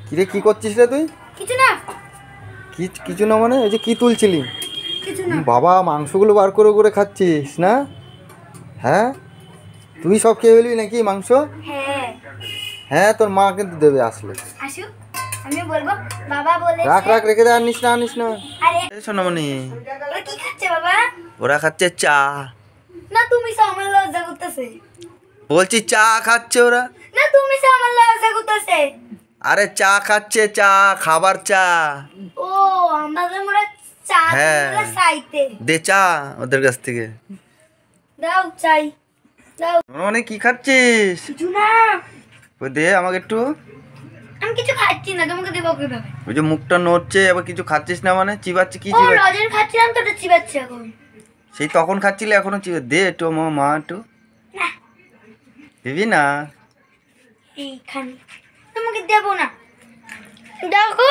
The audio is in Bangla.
কিরে কি করছিস রে তুই? কিছু না। কিছু না মানে এই যে কি তুলছিলি? কিছু না। বাবা মাংসগুলো বার করে করে খাচ্ছিস না? হ্যাঁ, তুই সব খেয়ে ফেলবি নাকি মাংস? হ্যাঁ। হ্যাঁ, তোর মা কিন্তু দেবে আসলে। আসুক, আমি বলবো বাবা বলেছে। রাখ রাখ, রেখে দে, আনিস না আনিস না। আরে এই সোনামণি, ওরা কি খাচ্ছে বাবা? ওরা খাচ্ছে চা। না তুমি সব আমার লজ্জা করতেছে। বলছি চা খাচ্ছে ওরা। না তুমি সব আমার লজ্জা করতেছে। আরে চা খাচ্ছে, চা খাবার চা। ও আমাদের মোরা চা হ্যাঁ। চাইতে দে চা ওদের কাছ থেকে। দাও চাই দাও। মানে কি খাচ্ছিস? কিছু না। ওই দে আমাকে একটু। আমি কিছু খাচ্ছি না, তোমাকে দেবো কিভাবে? ওই যে মুখটা নড়ছে, আবার কিছু খাচ্ছিস না মানে? চিবাচ্ছি কি ও চিবাচ্ছি? লজেন খাচ্ছিলাম তো, ওটা চিবাচ্ছি এখন। সেই তখন খাচ্ছিলে, এখনো চিবে দে একটু আমার মা একটু না দিবি না? এইখানে তোমাকে দেবো না। দেখো